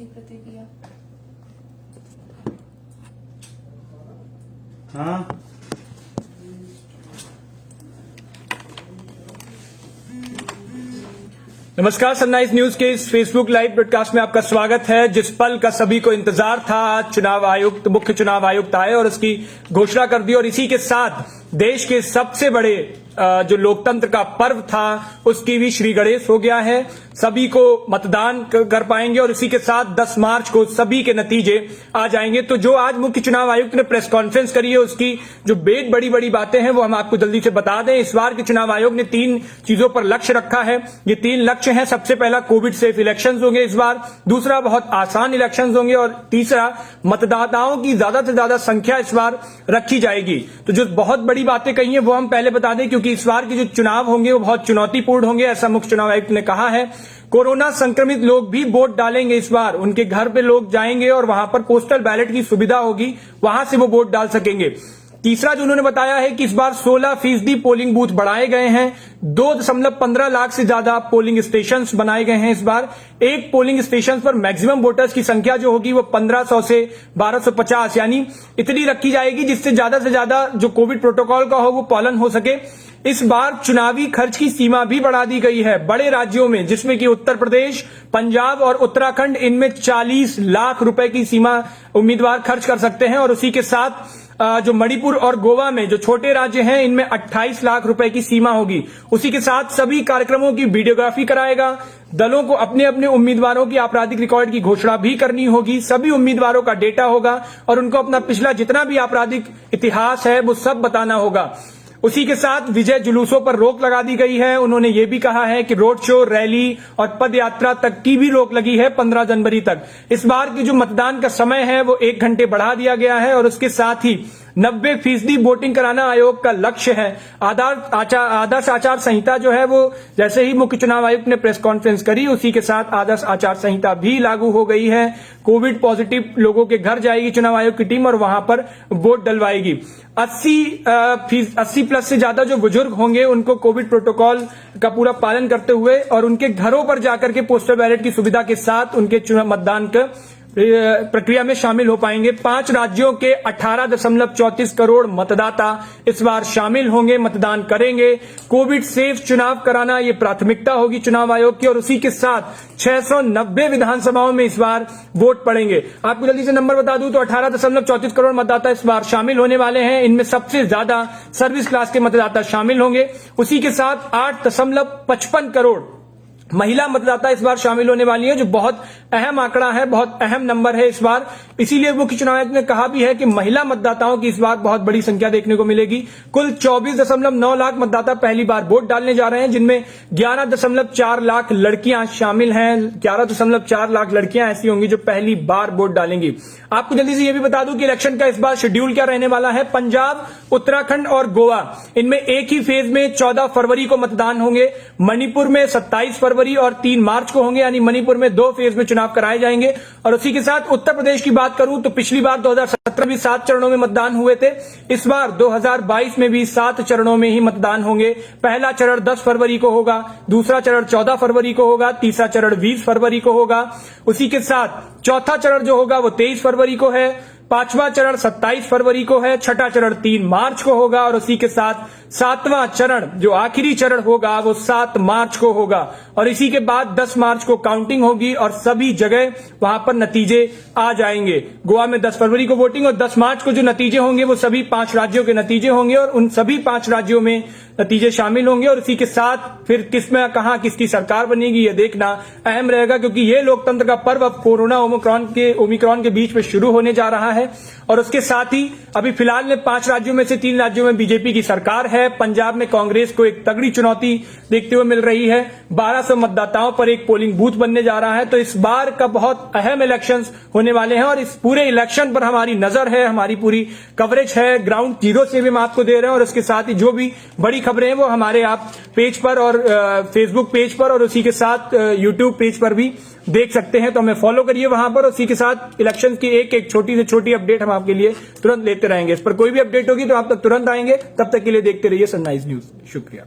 पहली प्रतिक्रिया। हाँ नमस्कार, सनराइज न्यूज के इस फेसबुक लाइव ब्रॉडकास्ट में आपका स्वागत है। जिस पल का सभी को इंतजार था, आज चुनाव आयुक्त, मुख्य चुनाव आयुक्त आए और उसकी घोषणा कर दी और इसी के साथ देश के सबसे बड़े जो लोकतंत्र का पर्व था उसकी भी श्री गणेश हो गया है। सभी को मतदान कर पाएंगे और इसी के साथ 10 मार्च को सभी के नतीजे आ जाएंगे। तो जो आज मुख्य चुनाव आयुक्त ने प्रेस कॉन्फ्रेंस करी है उसकी जो बड़ी बड़ी बातें हैं वो हम आपको जल्दी से बता दें। इस बार के चुनाव आयोग ने 3 चीजों पर लक्ष्य रखा है। ये 3 लक्ष्य हैं। सबसे पहला कोविड सेफ इलेक्शंस होंगे इस बार, दूसरा बहुत आसान इलेक्शंस होंगे और तीसरा मतदाताओं की ज्यादा से ज्यादा संख्या इस बार रखी जाएगी। तो जो बहुत बड़ी बातें कही हैं वो हम पहले बता दें, क्योंकि इस बार के जो चुनाव होंगे वो बहुत चुनौतीपूर्ण होंगे, ऐसा मुख्य चुनाव आयुक्त ने कहा है। कोरोना संक्रमित लोग भी वोट डालेंगे इस बार, उनके घर पे लोग जाएंगे और वहां पर पोस्टल बैलेट की सुविधा होगी, वहां से वो वोट डाल सकेंगे। तीसरा जो उन्होंने बताया है कि इस बार 16% पोलिंग बूथ बढ़ाए गए हैं, 2.15 लाख से ज्यादा पोलिंग स्टेशन बनाए गए हैं इस बार। एक पोलिंग स्टेशन पर मैक्सिमम वोटर्स की संख्या जो होगी वो 1500 से 1250 यानी इतनी रखी जाएगी जिससे ज्यादा से ज्यादा जो कोविड प्रोटोकॉल का हो वो पालन हो सके। इस बार चुनावी खर्च की सीमा भी बढ़ा दी गई है बड़े राज्यों में, जिसमें कि उत्तर प्रदेश, पंजाब और उत्तराखंड, इनमें 40 लाख रुपए की सीमा उम्मीदवार खर्च कर सकते हैं और उसी के साथ जो मणिपुर और गोवा में जो छोटे राज्य हैं इनमें 28 लाख रुपए की सीमा होगी। उसी के साथ सभी कार्यक्रमों की वीडियोग्राफी कराएगा। दलों को अपने अपने उम्मीदवारों की आपराधिक रिकॉर्ड की घोषणा भी करनी होगी। सभी उम्मीदवारों का डेटा होगा और उनको अपना पिछला जितना भी आपराधिक इतिहास है वो सब बताना होगा। उसी के साथ विजय जुलूसों पर रोक लगा दी गई है। उन्होंने ये भी कहा है कि रोड शो, रैली और पद यात्रा तक की भी रोक लगी है 15 जनवरी तक। इस बार की जो मतदान का समय है वो 1 घंटे बढ़ा दिया गया है और उसके साथ ही 90% वोटिंग कराना आयोग का लक्ष्य है। आदर्श आचार संहिता जो है वो जैसे ही मुख्य चुनाव आयुक्त ने प्रेस कॉन्फ्रेंस करी उसी के साथ आदर्श आचार संहिता भी लागू हो गई है। कोविड पॉजिटिव लोगों के घर जाएगी चुनाव आयोग की टीम और वहां पर वोट डलवाएगी। 80 प्लस से ज्यादा जो बुजुर्ग होंगे उनको कोविड प्रोटोकॉल का पूरा पालन करते हुए और उनके घरों पर जाकर के पोस्टल बैलेट की सुविधा के साथ उनके मतदान का प्रक्रिया में शामिल हो पाएंगे। 5 राज्यों के 18.34 करोड़ मतदाता इस बार शामिल होंगे, मतदान करेंगे। कोविड सेफ चुनाव कराना ये प्राथमिकता होगी चुनाव आयोग की और उसी के साथ 690 विधानसभाओं में इस बार वोट पड़ेंगे। आपको जल्दी से नंबर बता दूं तो 18.34 करोड़ मतदाता इस बार शामिल होने वाले हैं। इनमें सबसे ज्यादा सर्विस क्लास के मतदाता शामिल होंगे। उसी के साथ 8.55 करोड़ महिला मतदाता इस बार शामिल होने वाली है, जो बहुत अहम आंकड़ा है, बहुत अहम नंबर है इस बार। इसीलिए मुख्य चुनाव आयुक्त ने कहा भी है कि महिला मतदाताओं की इस बार बहुत बड़ी संख्या देखने को मिलेगी। कुल 24.9 लाख मतदाता पहली बार वोट डालने जा रहे हैं, जिनमें 11.4 लाख लड़कियां शामिल हैं। 11.4 लाख लड़कियां ऐसी होंगी जो पहली बार वोट डालेंगी। आपको जल्दी से यह भी बता दूं कि इलेक्शन का इस बार शेड्यूल क्या रहने वाला है। पंजाब, उत्तराखंड और गोवा, इनमें एक ही फेज में 14 फरवरी को मतदान होंगे। मणिपुर में 27 फरवरी और 3 मार्च को होंगे, यानी मणिपुर में 2 फेज में चुनाव कराए जाएंगे। और उसी के साथ उत्तर प्रदेश की बात करूं तो पिछली बार 2017 में 7 चरणों में मतदान हुए थे। इस बार 2022 में भी 7 चरणों में ही मतदान होंगे। पहला चरण 10 फरवरी को होगा, दूसरा चरण 14 फरवरी को होगा, तीसरा चरण 20 फरवरी को होगा। उसी के साथ चौथा चरण जो होगा वो 23 फरवरी को है, पांचवा चरण 27 फरवरी को है, छठा चरण 3 मार्च को होगा और उसी के साथ 7वां चरण जो आखिरी चरण होगा वो 7 मार्च को होगा। और इसी के बाद 10 मार्च को काउंटिंग होगी और सभी जगह वहां पर नतीजे आ जाएंगे। गोवा में 10 फरवरी को वोटिंग और 10 मार्च को जो नतीजे होंगे वो सभी 5 राज्यों के नतीजे होंगे और उन सभी 5 राज्यों में नतीजे शामिल होंगे। और इसी के साथ फिर किसमें कहां किसकी सरकार बनेगी ये देखना अहम रहेगा, क्योंकि ये लोकतंत्र का पर्व अब कोरोना ओमिक्रॉन के बीच में शुरू होने जा रहा है। और उसके साथ ही अभी फिलहाल में 5 राज्यों में से 3 राज्यों में बीजेपी की सरकार है। पंजाब में कांग्रेस को एक तगड़ी चुनौती देखते हुए मिल रही है। 1200 मतदाताओं पर एक पोलिंग बूथ बनने जा रहा है। तो इस बार का बहुत अहम इलेक्शंस होने वाले हैं और इस पूरे इलेक्शन पर हमारी नजर है, हमारी पूरी कवरेज है। ग्राउंड जीरो से भी हम आपको दे रहे हैं और उसके साथ ही जो भी बड़ी खबरें हैं वो हमारे आप पेज पर और फेसबुक पेज पर और उसी के साथ यूट्यूब पेज पर भी देख सकते हैं। तो हमें फॉलो करिए वहां पर। उसी के साथ इलेक्शन की एक छोटी से छोटी अपडेट हम आपके लिए तुरंत लेते रहेंगे। इस पर कोई भी अपडेट होगी तो आप तक तुरंत आएंगे। तब तक के लिए देखते रहिए सनराइज न्यूज। शुक्रिया।